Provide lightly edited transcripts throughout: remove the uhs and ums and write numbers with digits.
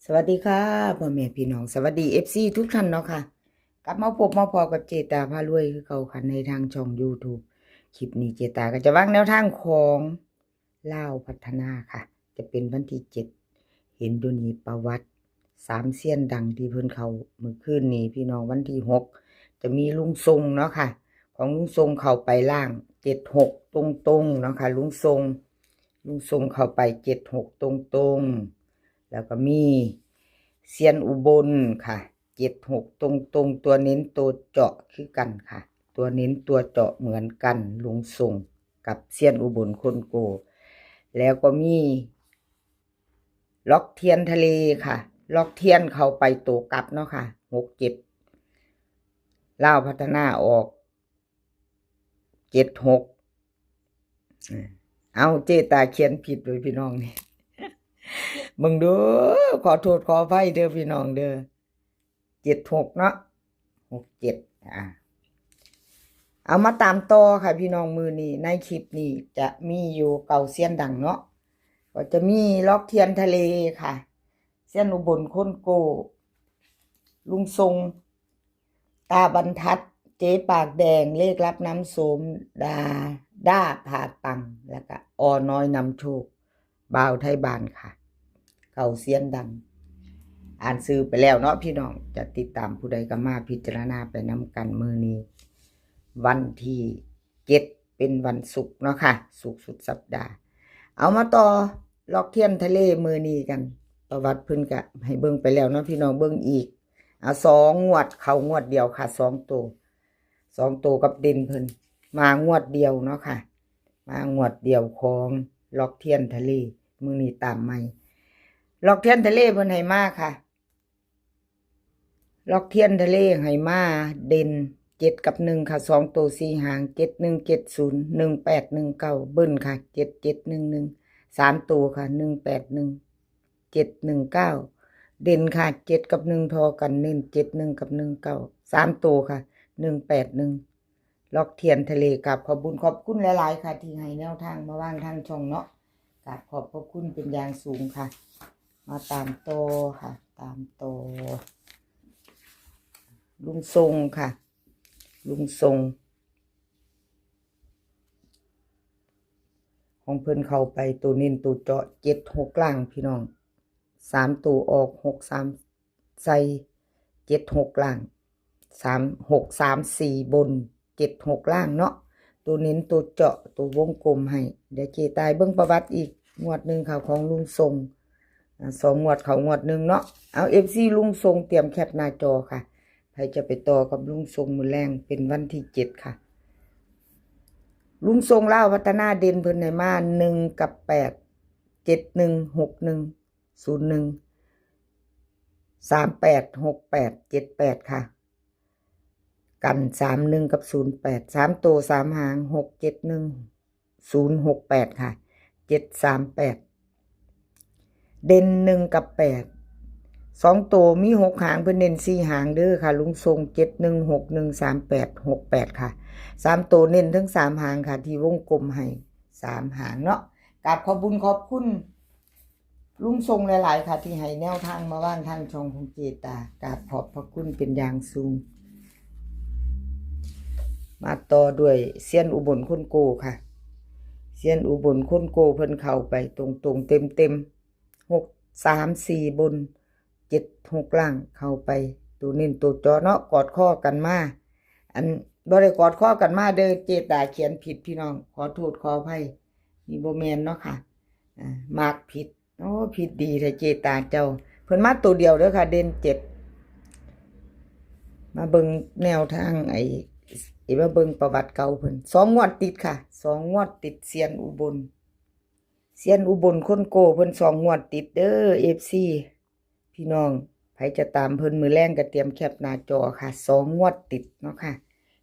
สวัสดีค่ะพ่อแม่พี่น้องสวัสดีFCทุกท่านเนาะค่ะกลับมาพบมาพอกับเจตาพารวยคือเขาคันในทางช่อง YouTube คลิปนี้เจตาก็จะวางแนวทางของลาวพัฒนาค่ะจะเป็นวันที่7เห็นดูนี้ประวัติ3เซียนดังที่เพิ่นเขาเมื่อคืนนี้พี่น้องวันที่6จะมีลุงทรงเนาะค่ะของลุงทรงเข้าไปล่าง76ตรงๆเนาะค่ะลุงทรงเข้าไป76ตรงๆแล้วก็มีเซียนอุบลค่ะ76ตรงตัวเน้นตัวเจาะคือกันค่ะตัวเน้นตัวเจาะเหมือนกันลุงทรงกับเซียนอุบลคนโกแล้วก็มีล็อกเทียนทะเลค่ะล็อกเทียนเข้าไปตัวกลับเนาะค่ะ67ลาวพัฒนาออก76เอาเจตาเขียนผิดเลยพี่น้องนี่มึงดูขอโทษขออภัยเด้อพี่น้องเด้อ76เนาะ67เอามาตามต่อค่ะพี่น้องมือนี้ในคลิปนี้จะมีอยู่เก่าเซียนดังเนาะก็จะมีล็อกเทียนทะเลค่ะเซียนอุบลคนโกลุงทรงตาบรรทัดเจ๊ปากแดงเลขรับน้ำโสมด้าผ่าปังแล้วก็อน้อยนำโชคบ่าวไทยบานค่ะเก่าเซียนดังอ่านซื้อไปแล้วเนาะพี่น้องจะติดตามผู้ใดก็มาพิจารณาไปน้ำกันมือนี้วันที่7เป็นวันศุกร์เนาะค่ะศุกร์สุดสัปดาห์เอามาต่อล็อกเทียนทะเลมือนี้กันประวัติเพิ่นก็ให้เบิ่งไปแล้วเนาะพี่น้องเบิ่งอีกเอา2งวดเข้างวดเดียวค่ะ2ตัวกับเด่นเพิ่นมางวดเดียวเนาะค่ะมางวดเดียวของล็อกเทียนทะเลมือนี้ตามใหม่ล็อกเทียนทะเลเพิ่นให้มาค่ะล็อกเทียนทะเลให้มาเด่น7กับ1ค่ะ2ตัว4หาง7170 1819เบิ้ลค่ะ7711 3ตัวค่ะ181 719เด่นค่ะ7กับ1ทอกันเน้น71กับ19 3ตัวค่ะ181ล็อกเทียนทะเลกับขอบคุณหลายๆค่ะที่ให้แนวทางมาว่างทางช่องเนาะกับขอบคุณเป็นอย่างสูงค่ะมาตามโตค่ะตามโตลุงทรงค่ะลุงทรงของเพิ่นเข้าไปตัวเน้นตัวเจาะ76ล่างพี่น้อง3ตัวออก63ใส่76ล่าง3634บน76ล่างเนาะตัวเน้นตัวเจาะตัววงกลมให้เดี๋ยวเจตายเบิ่งประวัติอีกงวดนึงค่ะของลุงทรง2งวดเขางวดนึงเนาะเอา FC ลุงทรงเตรียมแคปหน้าจอค่ะใครจะไปต่อกับลุงทรงมือแรงเป็นวันที่7ค่ะลุงทรงเล่าพัฒนาเด่นเพิ่นให้มา1กับ8 71 61 01 38 68 78ค่ะกัน31กับ08 3ตัว3หาง671 068ค่ะ738เด่น1กับ8 2ตัวมี6หางเพิ่นเน้น4หางเด้อค่ะลุงทรง7161 38 68ค่ะ3ตัวเน้นทั้ง3หางค่ะที่วงกลมให้3หางเนาะกราบขอบคุณลุงทรงหลายๆค่ะที่ให้แนวทางมาว่างทางช่องของเจตากราบขอบพระคุณเป็นอย่างสูงมาต่อด้วยเซียนอุบลคนโกค่ะเซียนอุบลคนโกเพิ่นเข้าไปตรงๆเต็ม634บน76ล่างเข้าไปตัวเน้นตัวจอเนาะกอดข้อกันมาอันบ่ได้กอดข้อกันมาเด้อเจตาเขียนผิดพี่น้องขอโทษขออภัยนี่บ่แม่นเนาะค่ะมากผิดโอ้ผิดดีแท้เจตาเจ้าเพิ่นมาตัวเดียวเด้อค่ะเด่น7มาเบิ่งแนวทางมาเบิ่งประวัติเก่าเพิ่น2งวดติดค่ะ2งวดติดเซียนอุบลคนโกเพิ่น2งวดติดเด้อ FC พี่น้องใครจะตามเพิ่นมือแรงก็เตรียมแคปหน้าจอค่ะ2งวดติดเนาะค่ะ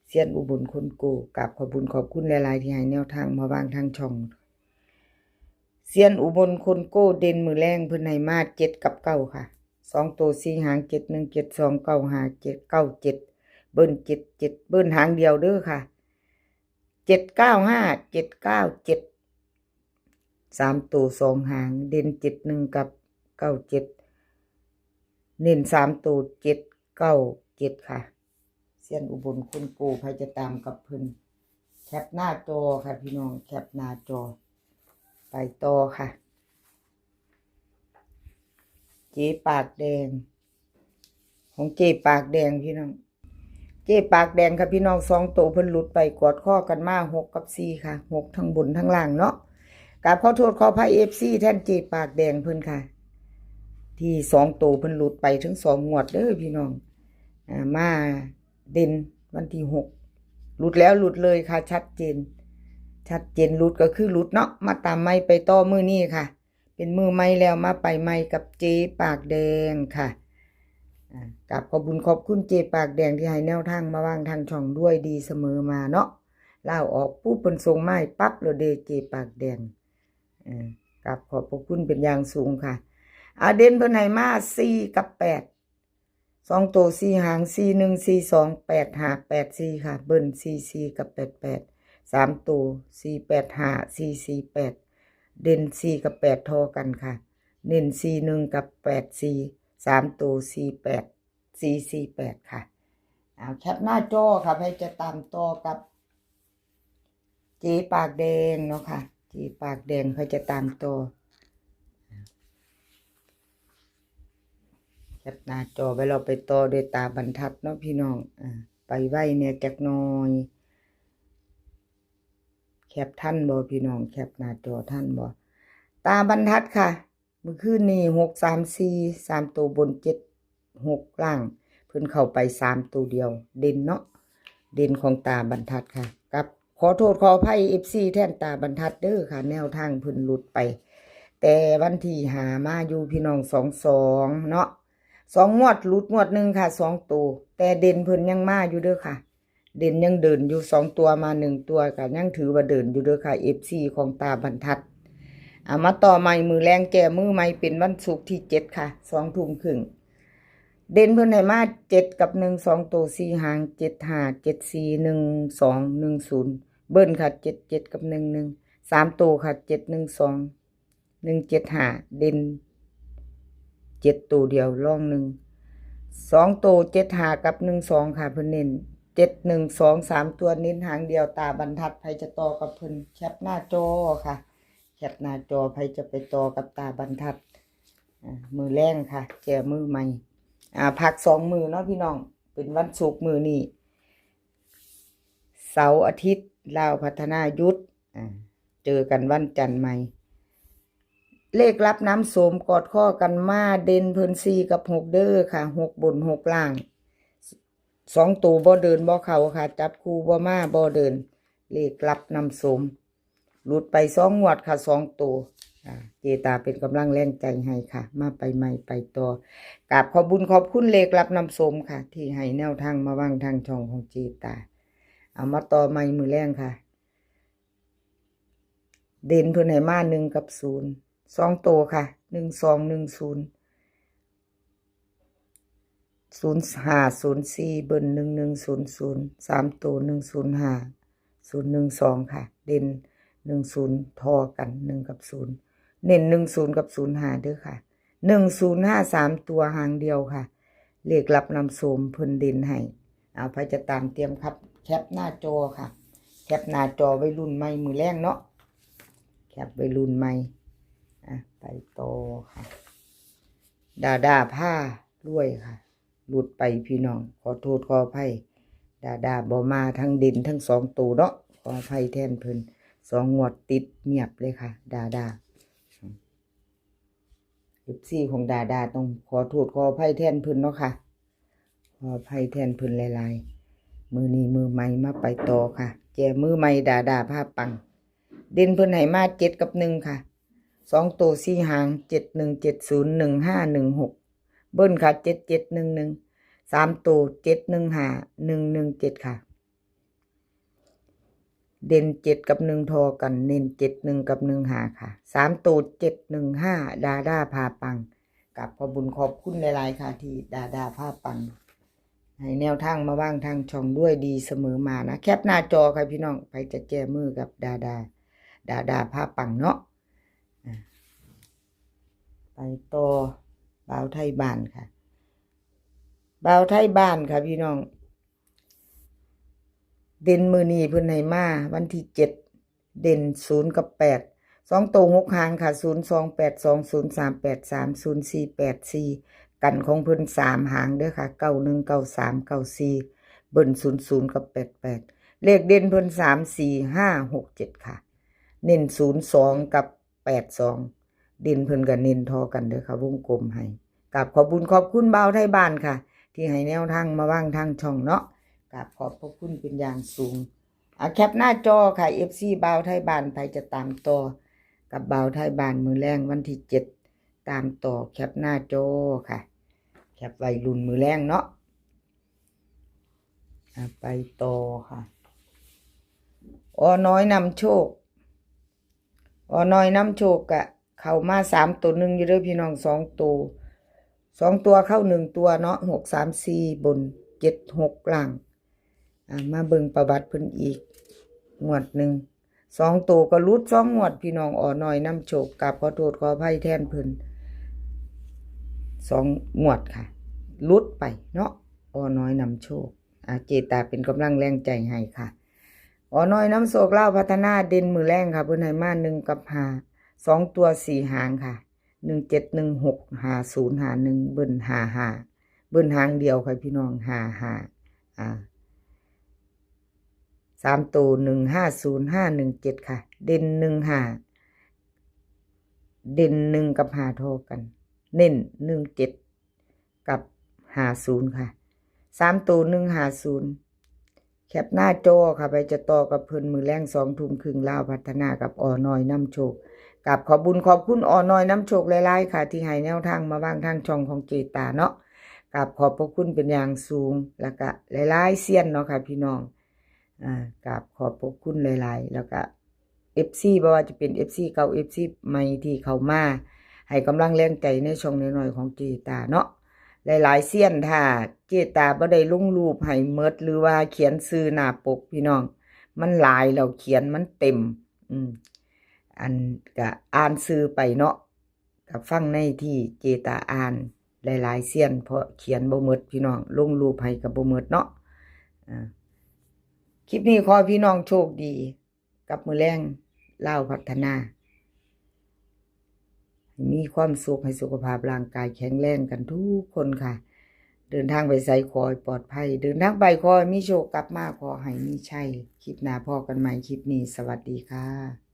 เซียนอุบลคนโกกับขอบคุณหลายๆที่ให้แนวทางมาวางทางช่องเซียนอุบลคนโกเด่นมือแรงเพิ่นให้มา7กับ9ค่ะ2ตัว4หาง71 72 95 797เบิ้ล77เบิ้ลหางเดียวเด้อค่ะ795 797 3ตัว2หางเด่น71กับ97 เน้น3 ตัว797ค่ะเซียนอุบลคนโกใครจะตามกับเพิ่นแคปหน้าจอค่ะพี่น้องแคปหน้าจอไปต่อค่ะเจ๊ปากแดงของเจ๊ปากแดงพี่น้องเจ๊ปากแดงค่ะพี่น้อง2 ตัวเพิ่นหลุดไปกอดข้อกันมา6 กับ 4ค่ะ6ทั้งบนทั้งล่างเนาะกราบขอโทษขออภัย FC แทนเจ๊ปากแดงเพิ่นค่ะที่2 ตัวเพิ่นหลุดไปถึง2 งวดเด้อพี่น้องมาเด่นวันที่6หลุดแล้วหลุดเลยค่ะชัดเจนหลุดก็คือหลุดเนาะมาตามไม่ไปต่อมือนี้ค่ะเป็นมือไม่แล้วมาไปไม่กับเจ๊ปากแดงค่ะกับขอบคุญขอบคุณเจ๊ปากแดงที่ให้แนวทางมาวางทางช่องด้วยดีเสมอมาเนาะเล่าออกปุ๊บเพิ่นส่งไม้ปั๊บเลยเด้เจ๊ปากแดงกับขอบพระคุณเป็นอย่างสูงค่ะเด่นเพิ่นให้มา4 กับ 8 2 ตัว4 หาง4 1 4 2 8 5 8 4ค่ะเบิ้ล4 4 กับ8 8 3 ตัว4 8 5 4 4 8เด่น4 กับ 8ทอกันค่ะเน้น4 1 กับ 8 4 3 ตัว4 8 4 4 8ค่ะแคปหน้าจอค่ะให้จะตามต่อกับเจ๊ปากแดงเนาะค่ะเจ๊ปากแดงให้จะตามต่อแคปหน้าจอไว้เราไปต่อด้วยตาบรรทัดเนาะพี่น้องไปไว้เนี่ยจักหน่อยแคปท่านบ่พี่น้องแคปหน้าจอท่านบ่ตาบรรทัดค่ะเมื่อคืนนี้6 3 4 3 ตัวบน7 6ล่างเพิ่นเข้าไป3 ตัวเดียวเด่นเนาะเด่นของตาบรรทัดค่ะกับขอโทษขออภัย FC แทนตาบรรทัดเด้อค่ะแนวทางเพิ่นหลุดไปแต่วันที่หามาอยู่พี่น้อง22เนาะ2 งวดหลุดงวดหนึ่งค่ะ2 ตัวแต่เด่นเพิ่นยังมาอยู่เด้อค่ะเด่นยังเดินอยู่2 ตัวมา1 ตัวก็ยังถือว่าเดินอยู่เด้อค่ะ FC ของตาบรรทัดมาต่อใหม่มือแรงแก่มือใหม่เป็นวันศุกร์ที่7ค่ะ2 ทุ่มครึ่งเด่นเพิ่นให้มา7 กับ 1 2 ตัว4 หาง7 5 7 4 1 2 1 0เบิ้ลค่ะ7 7 กับ 1 1 3 ตัวค่ะ7 1 2 1 7 5เด่น7 ตัวเดียวร่อง1 2 ตัว7 5 กับ 1 2ค่ะเพิ่นเน้น7 1 2 3 ตัวเน้นหางเดียวตาบรรทัดใครจะต่อกับเพิ่นแคปหน้าจอค่ะแคปหน้าจอใครจะไปต่อกับตาบรรทัดมือแรงค่ะแจมือใหม่พัก2 มือเนาะพี่น้องเป็นวันศุกร์มือนี้เสาร์อาทิตย์ลาวพัฒนายุทธเจอกันวันจันทร์ใหม่เลขรับน้ำโสมกอดข้อกันมาเด่นเพิ่น4 กับ 6เด้อค่ะ6 บน 6 ล่าง2 ตัวบ่เดินบ่เข้าค่ะจับคู่บ่มาบ่เดินเลขรับน้ำโสมหลุดไป2 งวดค่ะ2 ตัวเจตาเป็นกำลังแรงใจให้ค่ะมาไปใหม่ไปต่อกราบขอบบุญขอบคุณเลขรับน้ำส้มค่ะที่ให้แนวทางมาวางทางช่องของเจตาเอามาต่อใหม่มือแรงค่ะเด่นเพิ่นให้มา1 กับ 0 2 ตัวค่ะ1 2 1 0 0 5 0 4เบิ้ล1 1 0 0 3 ตัว1 0 5 0 1 2ค่ะเด่น1 0ทอกัน1 กับ 0เน้น1 0 กับ 0 5เด้อค่ะ1 0 5 3 ตัวหางเดียวค่ะเลขรับนำโสมเพิ่นเด่นให้ใครจะตามเตรียมครับแคปหน้าจอค่ะแคปหน้าจอไว้รุ่นใหม่มือแรงเนาะแคปไว้รุ่นใหม่ไปต่อค่ะดาผ้ารวยค่ะหลุดไปพี่น้องขอโทษขออภัยดาบ่มาทั้งเด่นทั้ง2 ตัวเนาะขออภัยแทนเพิ่น2 งวดติดเงียบเลยค่ะดา14ของดาต้องขอโทษขออภัยแทนเพิ่นเนาะค่ะขออภัยแทนเพิ่นหลายๆมือนี้มือใหม่มาไปต่อค่ะแจมือใหม่ดาผ้าปังเด่นเพิ่นให้มา7 กับ 1ค่ะ2 ตัว4 หาง7 1 7 0 1 5 1 6เบิ้ลค่ะ7 7 1 1 3 ตัว7 1 5 1 1 7ค่ะเด่น7 กับ 1ทอกันเน้น7 1 กับ 1 5ค่ะ3 ตัว7 1 5ดาพาปังกับขอบุญขอบคุณหลายๆค่ะที่ดาพาปังให้แนวทางมาว่างทางช่องด้วยดีเสมอมานะแคปหน้าจอค่ะพี่น้องไปจะแก้มือกับดาพาปังเนาะไปต่อบ่าวไทยบ้านค่ะ บ่าวไทยบ้านค่ะพี่น้องเด่นมือนี้เพิ่นให้มาวันที่7เด่น0กับ8 2ตัว6หางค่ะ0282 0383 0484กันของเพิ่น3หางเด้อค่ะ91 93 94เบิ่น00กับ88เลขเด่นเพิ่น3 4 5 6 7ค่ะเน้น02กับ82เด่นเพิ่นก็เน้นทอกันเด้อค่ะวงกลมให้กับขอบคุณบ่าวไทยบ้านค่ะที่ให้แนวทางมาวางทางช่องเนาะกับขอบพระคุณเป็นอย่างสูงแคปหน้าจอค่ะ FC บ่าวไทยบ้านไปจะตามต่อกับบ่าวไทยบ้านมือแรงวันที่7ตามต่อแคปหน้าจอค่ะแคปไว้รุ่นมือแรงเนาะไปต่อค่ะน้อยนำโชคน้อยนำโชคกะเข้ามา3ตัว1อยู่เด้อพี่น้อง2ตัว2ตัวเข้า1ตัวเนาะ6 3 4บน7 6ล่างมาเบิ่งประวัติเพิ่นอีกงวดหนึ่ง2ตัวก็รุด2งวดพี่น้องน้อยนำโชคกับขอโทษขออภัยแทนเพิ่น2งวดค่ะรุดไปเนาะน้อยนำโชคเจตาเป็นกำลังแรงใจให้ค่ะน้อยน้ำโชคเล่าพัฒนาเด่นมือแรงค่ะเพิ่นให้มา1กับ5 2ตัว4หางค่ะ17 16 50 51เบิ่น55เบิ่นหางเดียวค่ะพี่น้อง553ตัว150 517ค่ะเด่น15เด่น1กับ5เท่ากันเน้น17กับ50ค่ะ3ตัว150แคปหน้าจอค่ะไปจะต่อกับเพิ่นมือแรง2 ทุ่มครึ่งลาวพัฒนากับน้อยน้ำโชคกับขอบคุณน้อยน้ำโชคหลายๆค่ะที่ให้แนวทางมาวางทางช่องของเจตาเนาะกับขอบพระคุณเป็นอย่างสูงแล้วก็หลายๆเซียนเนาะค่ะพี่น้องกับขอบพระคุณหลายๆแล้วก็ FC บ่ว่าจะเป็น FC เก่า FC ใหม่ที่เข้ามาให้กำลังแรงใจในช่องน้อยๆของเจตาเนาะหลายๆเซียนถ้าเจตาบ่ได้ลงรูปให้หมดหรือว่าเขียนชื่อหน้าปกพี่น้องมันหลายแล้วเขียนมันเต็มอันก็อ่านชื่อไปเนาะก็ฟังในที่เจตาอ่านหลายๆเซียนเพราะเขียนบ่หมดพี่น้องลงรูปให้ก็บ่หมดเนาะคลิปนี้ขอพี่น้องโชคดีกับมือแรงลาวพัฒนามีความสุขให้สุขภาพร่างกายแข็งแรงกันทุกคนค่ะเดินทางไปไสขอให้ปลอดภัยเดินทางไปขอให้มีโชคกลับมาขอให้มีชัยคลิปหน้าพอกันใหม่คลิปนี้สวัสดีค่ะ